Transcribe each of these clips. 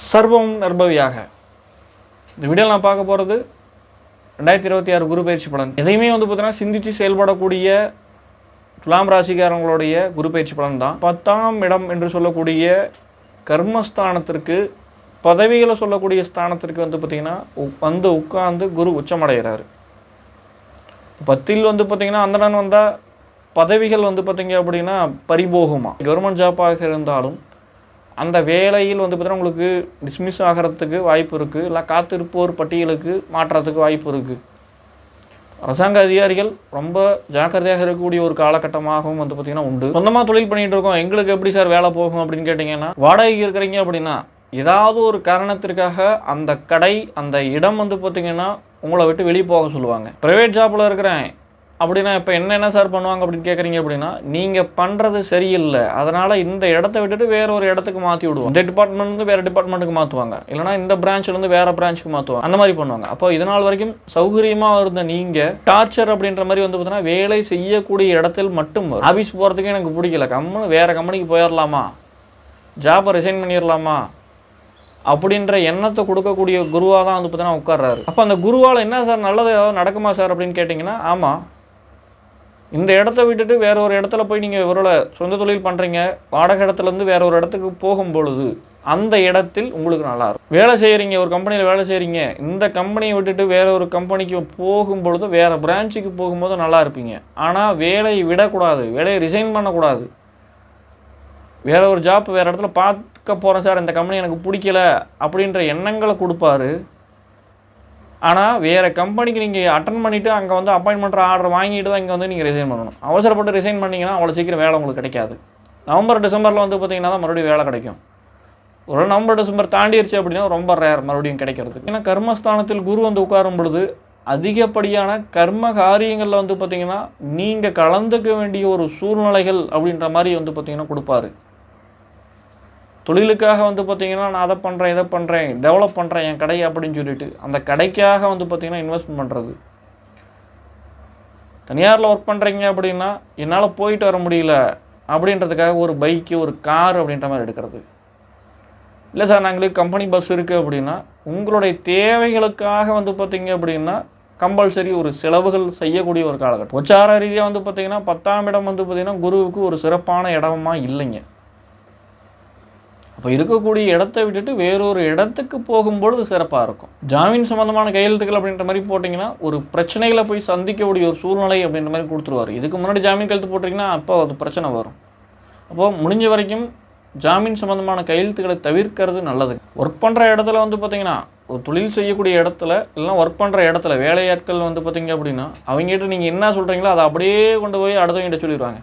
சர்வம் நர்பவியாக. இந்த வீடியோவில் நான் பார்க்க போகிறது 2026 குரு பயிற்சி பலன். எதையுமே பார்த்தீங்கன்னா சிந்தித்து செயல்படக்கூடிய துலாம் ராசிக்காரங்களுடைய குரு பயிற்சி பலன் தான். 10ஆம் இடம் என்று சொல்லக்கூடிய கர்மஸ்தானத்திற்கு, பதவிகளை சொல்லக்கூடிய ஸ்தானத்திற்கு பார்த்திங்கன்னா உட்கார்ந்து குரு உச்சமடைகிறாரு. 10ல் பார்த்திங்கன்னா அந்தணன் வந்தால் பதவிகள் பார்த்திங்க அப்படின்னா பரிபோகமாக கவர்மெண்ட் ஜாப்பாக இருந்தாலும் அந்த வேலையில் பார்த்தீங்கன்னா உங்களுக்கு டிஸ்மிஸ் ஆகிறதுக்கு வாய்ப்பு இருக்குது, இல்லை காத்திருப்போர் பட்டியலுக்கு மாற்றத்துக்கு வாய்ப்பு இருக்குது. அரசாங்க அதிகாரிகள் ரொம்ப ஜாக்கிரதையாக இருக்கக்கூடிய ஒரு காலகட்டமாகவும் பார்த்திங்கன்னா உண்டு. சொந்தமாக தொழில் பண்ணிகிட்டு இருக்கோம், எங்களுக்கு எப்படி சார் வேலை போகும் அப்படின்னு கேட்டிங்கன்னா, வாடகைக்கு இருக்கிறீங்க அப்படின்னா ஏதாவது ஒரு காரணத்திற்காக அந்த கடை அந்த இடம் பார்த்திங்கன்னா உங்களை விட்டு வெளியே போக சொல்லுவாங்க. ப்ரைவேட் ஜாப்பில் இருக்கிறேன் அப்படின்னா இப்போ என்ன சார் பண்ணுவாங்க அப்படின்னு கேட்குறீங்க அப்படின்னா, நீங்கள் பண்ணுறது சரியில்லை, அதனால் இந்த இடத்த விட்டுட்டு வேற ஒரு இடத்துக்கு மாற்றி விடுவோம். இந்த டிபார்ட்மெண்ட்லேருந்து வேறு டிபார்ட்மெண்ட்டுக்கு மாற்றுவாங்க, இல்லைனா இந்த பிரான்ச்லேருந்து வேறு பிரான்ச்சுக்கு மாற்றுவாங்க, அந்த மாதிரி பண்ணுவாங்க. அப்போ இதனால் வரைக்கும் சௌகரியமாக இருந்த நீங்கள் டார்ச்சர் அப்படின்ற மாதிரி பார்த்தீங்கன்னா வேலை செய்யக்கூடிய இடத்தில் மட்டும் ஆஃபீஸ் போகிறதுக்கு எனக்கு பிடிக்கல, வேறு கம்பெனிக்கு போயிடலாமா, ஜாப்பை ரிசைன் பண்ணிடலாமா அப்படின்ற எண்ணத்தை கொடுக்கக்கூடிய குருவாக தான் பார்த்தீங்கன்னா உட்கார்றாரு. அப்போ அந்த குருவால் என்ன சார் நல்லது ஏதாவது நடக்குமா சார் அப்படின்னு கேட்டிங்கன்னா, ஆமாம், இந்த இடத்த விட்டுட்டு வேற ஒரு இடத்துல போய் நீங்கள் இவரோட சொந்த தொழில் பண்ணுறீங்க, வாடகை இடத்துலேருந்து வேற ஒரு இடத்துக்கு போகும்பொழுது அந்த இடத்தில் உங்களுக்கு நல்லாயிருக்கும். வேலை செய்கிறீங்க, ஒரு கம்பெனியில் வேலை செய்கிறீங்க, இந்த கம்பெனியை விட்டுட்டு வேற ஒரு கம்பெனிக்கு போகும்பொழுது வேறு பிரான்ச்சுக்கு போகும்போது நல்லா இருப்பீங்க. ஆனால் வேலையை விடக்கூடாது, வேலையை ரிசைன் பண்ணக்கூடாது. வேற ஒரு ஜாப் வேறு இடத்துல பார்க்க போகிறேன் சார், இந்த கம்பெனி எனக்கு பிடிக்கல அப்படின்ற எண்ணங்களை கொடுப்பாரு. ஆனால் வேறு கம்பெனிக்கு நீங்கள் அட்டன் பண்ணிவிட்டு அங்கே அப்பாயின்மெண்ட் ஆர்டர் வாங்கிட்டு தான் இங்கே நீங்கள் ரிசைன் பண்ணணும். அவசரப்பட்டு ரிசைன் பண்ணிங்கன்னா அவ்வளோ சீக்கிரம் வேலை உங்களுக்கு கிடைக்காது. நவம்பர் டிசம்பரில் பார்த்திங்கன்னா தான் மறுபடியும் வேலை கிடைக்கும். ஒரு நவம்பர் டிசம்பர் தாண்டிடுச்சு அப்படின்னா ரொம்ப ரேர் மறுபடியும் கிடைக்கிறதுக்கு. ஏன்னா கர்மஸ்தானத்தில் குரு உட்காரும் பொழுது அதிகப்படியான கர்ம காரியங்களில் பார்த்திங்கன்னா நீங்கள் கலந்துக்க வேண்டிய ஒரு சூழ்நிலைகள் அப்படின்ற மாதிரி பார்த்திங்கன்னா கொடுப்பாரு. தொழிலுக்காக பார்த்திங்கன்னா நான் அதை பண்ணுறேன், இதை பண்ணுறேன், டெவலப் பண்ணுறேன் என் கடையை அப்படின்னு சொல்லிட்டு அந்த கடைக்காக பார்த்திங்கன்னா இன்வெஸ்ட்மெண்ட் பண்ணுறது. தனியாரில் ஒர்க் பண்ணுறீங்க அப்படின்னா என்னால் போயிட்டு வர முடியல அப்படின்றதுக்காக ஒரு பைக்கு, ஒரு கார் அப்படின்ற மாதிரி எடுக்கிறது. இல்லை சார் நாங்களுக்கு கம்பெனி பஸ் இருக்குது அப்படின்னா உங்களுடைய தேவைகளுக்காக பார்த்திங்க அப்படின்னா கம்பல்சரி ஒரு செலவுகள் செய்யக்கூடிய ஒரு காலகட்டம். உச்சார ரீதியாக பார்த்திங்கன்னா 10ஆம் இடம் பார்த்திங்கன்னா குருவுக்கு ஒரு சிறப்பான இடமா இல்லைங்க. அப்போ இருக்கக்கூடிய இடத்த விட்டுட்டு வேறொரு இடத்துக்கு போகும்பொழுது சிறப்பாக இருக்கும். ஜாமீன் சம்மந்தமான கையெழுத்துக்கள் அப்படின்ற மாதிரி போட்டிங்கன்னா ஒரு பிரச்சனைகளை போய் சந்திக்கக்கூடிய ஒரு சூழ்நிலை அப்படின்ற மாதிரி கொடுத்துருவார். இதுக்கு முன்னாடி ஜாமீன் கையெழுத்து போட்டிங்கன்னா அப்போ அது பிரச்சனை வரும். அப்போது முடிஞ்ச வரைக்கும் ஜாமீன் சம்மந்தமான கையெழுத்துக்களை தவிர்க்கிறது நல்லது. ஒர்க் பண்ணுற இடத்துல பார்த்திங்கன்னா ஒரு தொழில் செய்யக்கூடிய இடத்துல இல்லைனா ஒர்க் பண்ணுற இடத்துல வேலையாட்கள் பார்த்திங்க அப்படின்னா அவங்ககிட்ட நீங்கள் என்ன சொல்கிறீங்களோ அதை அப்படியே கொண்டு போய் அடுத்தவங்ககிட்ட சொல்லிடுவாங்க.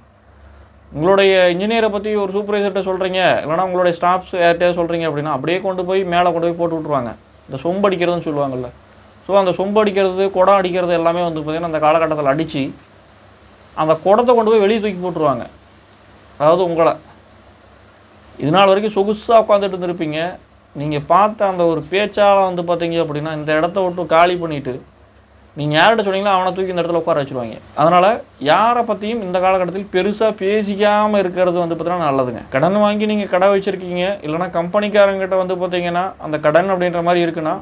உங்களுடைய இன்ஜினியரை பற்றி ஒரு சூப்பர்வைசர்கிட்ட சொல்கிறீங்க, இல்லைனா உங்களுடைய ஸ்டாஃப்ஸ் யார்கிட்டயாவது சொல்கிறீங்க அப்படின்னா அப்படியே கொண்டு போய் மேலே கொண்டு போய் போட்டு விட்ருவாங்க. இந்த சொம்பு அடிக்கிறதுன்னு சொல்லுவாங்கள்ல, ஸோ அந்த சொம்பு அடிக்கிறது, குடம் அடிக்கிறது எல்லாமே பார்த்திங்கன்னா அந்த காலகட்டத்தில் அடித்து அந்த குடத்தை கொண்டு போய் வெளியே தூக்கி போட்டுருவாங்க. அதாவது உங்களை இதனால் வரைக்கும் சொகுசாக உட்காந்துட்டு இருந்திருப்பீங்க, நீங்கள் பார்த்த அந்த ஒரு பேச்சால் பார்த்தீங்க அப்படின்னா இந்த இடத்த விட்டு காலி பண்ணிவிட்டு நீங்கள் யார்கிட்ட சொன்னீங்களோ அவனை தூக்கி இந்த இடத்துல உட்கார வச்சுருவாங்க. அதனால் யாரை பற்றியும் இந்த காலகட்டத்தில் பெருசாக பேசிக்காமல் இருக்கிறது பார்த்தீங்கன்னா நல்லதுங்க. கடன் வாங்கி நீங்கள் கடை வச்சுருக்கீங்க, இல்லைனா கம்பெனிக்காரங்கிட்ட பார்த்தீங்கன்னா அந்த கடன் அப்படின்ற மாதிரி இருக்குன்னா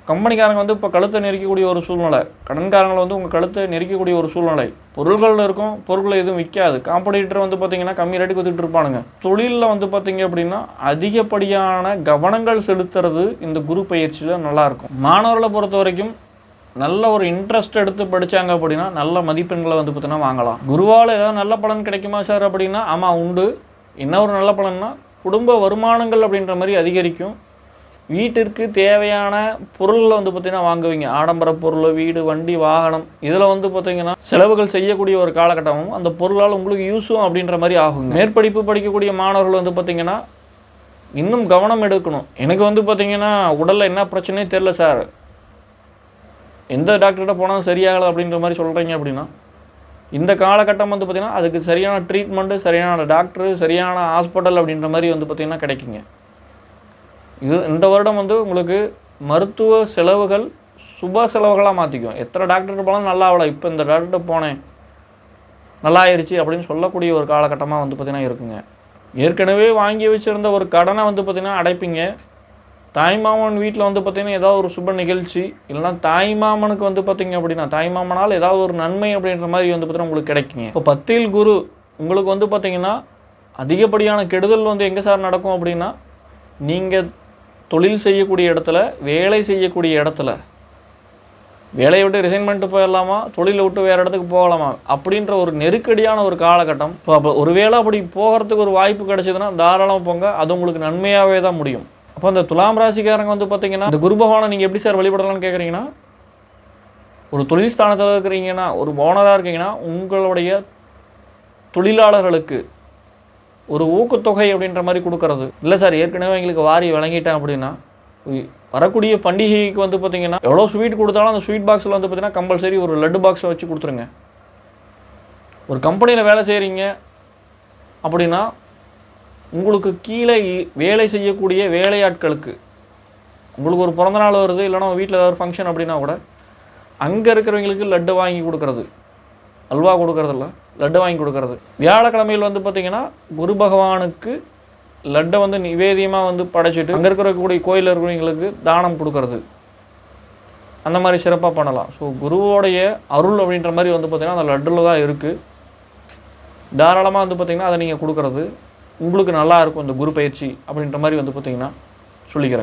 கம்பெனிக்காரங்க இப்போ கழுத்தை நெரிக்கக்கூடிய ஒரு சூழ்நிலை, கடன்காரங்களை உங்கள் கழுத்தை நெரிக்கக்கூடிய ஒரு சூழ்நிலை. பொருள்கள் இருக்கும், பொருட்களை எதுவும் விற்காது, காம்படிட்டர் பார்த்திங்கன்னா கம்மி ரேட்டுக்கு கொடுத்துட்டு இருப்பானுங்க. தொழிலில் பார்த்திங்க அப்படின்னா அதிகப்படியான கவனங்கள் செலுத்துறது இந்த குரு பயிற்சியில் நல்லாயிருக்கும். மாணவர்களை பொறுத்த வரைக்கும் நல்ல ஒரு இன்ட்ரெஸ்ட் எடுத்து படித்தாங்க அப்படின்னா நல்ல மதிப்பெண்களை பார்த்திங்கன்னா வாங்கலாம். குருவால் ஏதாவது நல்ல பலன் கிடைக்குமா சார் அப்படின்னா ஆமாம் உண்டு. என்ன ஒரு நல்ல பலன்னா குடும்ப வருமானங்கள் அப்படின்ற மாதிரி அதிகரிக்கும். வீட்டிற்கு தேவையான பொருளில் பார்த்திங்கன்னா வாங்குவீங்க. ஆடம்பர பொருள், வீடு, வண்டி, வாகனம் இதில் பார்த்திங்கன்னா செலவுகள் செய்யக்கூடிய ஒரு காலகட்டமும் அந்த பொருளால் உங்களுக்கு யூஸும் அப்படின்ற மாதிரி ஆகுங்க. மேற்படிப்பு படிக்கக்கூடிய மாணவர்கள் பார்த்திங்கன்னா இன்னும் கவனம் எடுக்கணும். எனக்கு பார்த்திங்கன்னா உடலில் என்ன பிரச்சனையே தெரில சார், எந்த டாக்டர்கிட்ட போனாலும் சரியாகலை அப்படின்ற மாதிரி சொல்கிறீங்க அப்படின்னா இந்த காலகட்டம் பார்த்திங்கன்னா அதுக்கு சரியான ட்ரீட்மெண்ட்டு, சரியான டாக்டரு, சரியான ஹாஸ்பிட்டல் அப்படின்ற மாதிரி பார்த்திங்கன்னா கிடைக்குங்க. இந்த வருடம் உங்களுக்கு மருத்துவ செலவுகள் சுப செலவுகளாக மாற்றிக்கும். எத்தனை டாக்டர்கிட்ட போனாலும் நல்லா ஆகலை, இப்போ இந்த டாக்டர்கிட்ட போனேன் நல்லா ஆயிடுச்சு அப்படின்னு சொல்லக்கூடிய ஒரு காலகட்டமாக பார்த்திங்கன்னா இருக்குங்க. ஏற்கனவே வாங்கி வச்சுருந்த ஒரு கடனை வந்து பார்த்திங்கன்னா அடைப்பீங்க. தாய்மாமன் வீட்டில் வந்து பார்த்திங்கன்னா ஏதாவது ஒரு சுப நிகழ்ச்சி இல்லைனா தாய்மாமனுக்கு வந்து பார்த்திங்க அப்படின்னா தாய்மாமனால் ஏதாவது ஒரு நன்மை அப்படின்ற மாதிரி வந்து பார்த்திங்கன்னா உங்களுக்கு கிடைக்குங்க. இப்போ 10ல் குரு உங்களுக்கு வந்து பார்த்திங்கன்னா அதிகப்படியான கெடுதல் வந்து எங்கே சார் நடக்கும் அப்படின்னா, நீங்கள் தொழில் செய்யக்கூடிய இடத்துல, வேலை செய்யக்கூடிய இடத்துல, வேலையை விட்டு ரிசைன் பண்ணிட்டு போயிடலாமா, தொழிலை விட்டு வேறு இடத்துக்கு போகலாமா அப்படின்ற ஒரு நெருக்கடியான ஒரு காலகட்டம். ஸோ அப்போ ஒருவேளை அப்படி போகிறதுக்கு ஒரு வாய்ப்பு கிடைச்சதுன்னா தாராளமாக போங்க, அது உங்களுக்கு நன்மையாகவே தான் முடியும். அப்போ இந்த துலாம் ராசிக்காரங்க வந்து பார்த்திங்கன்னா இந்த குரு பகவானை நீங்கள் எப்படி சார் வழிபடலாம்னு கேட்குறீங்கன்னா, ஒரு தொழில் ஸ்தானத்தில் இருக்கிறீங்கன்னா, ஒரு ஓனராக இருக்கீங்கன்னா, உங்களுடைய தொழிலாளர்களுக்கு ஒரு ஊக்கத்தொகை அப்படின்ற மாதிரி கொடுக்கறது. இல்லை சார் ஏற்கனவே எங்களுக்கு வாரி வழங்கிட்டேன் அப்படின்னா, வரக்கூடிய பண்டிகைக்கு வந்து பார்த்திங்கன்னா எவ்வளோ ஸ்வீட் கொடுத்தாலும் அந்த ஸ்வீட் பாக்ஸில் வந்து பார்த்திங்கன்னா கம்பல்சரி ஒரு லட்டு பாக்ஸை வச்சு கொடுத்துருங்க. ஒரு கம்பெனியில் வேலை செய்கிறீங்க அப்படின்னா உங்களுக்கு கீழே வேலை செய்யக்கூடிய வேலையாட்களுக்கு உங்களுக்கு ஒரு பிறந்தநாள் வருது இல்லைனா வீட்டில் ஏதாவது ஃபங்க்ஷன் அப்படின்னா கூட அங்கே இருக்கிறவங்களுக்கு லட்டு வாங்கி கொடுக்கறது, அல்வா கொடுக்கறதில்ல, லட்டு வாங்கி கொடுக்கறது. வியாழக்கிழமையில் வந்து பார்த்திங்கன்னா குரு பகவானுக்கு லட்டை வந்து நிவேதியமாக வந்து படைச்சிட்டு அங்கே இருக்கக்கூடிய கோயிலில் இருக்கிறவங்களுக்கு தானம் கொடுக்கறது, அந்த மாதிரி சிறப்பாக பண்ணலாம். ஸோ குருவோடைய அருள் அப்படின்ற மாதிரி வந்து பார்த்திங்கன்னா அந்த லட்டில் தான் இருக்குது. தாராளமாக வந்து பார்த்திங்கன்னா அதை நீங்கள் கொடுக்கறது உங்களுக்கு நல்லா இருக்கும். இந்த குரு பயிற்சி அப்படின்ற மாதிரி வந்து பார்த்திங்கன்னா சொல்லிக்கிறேங்க.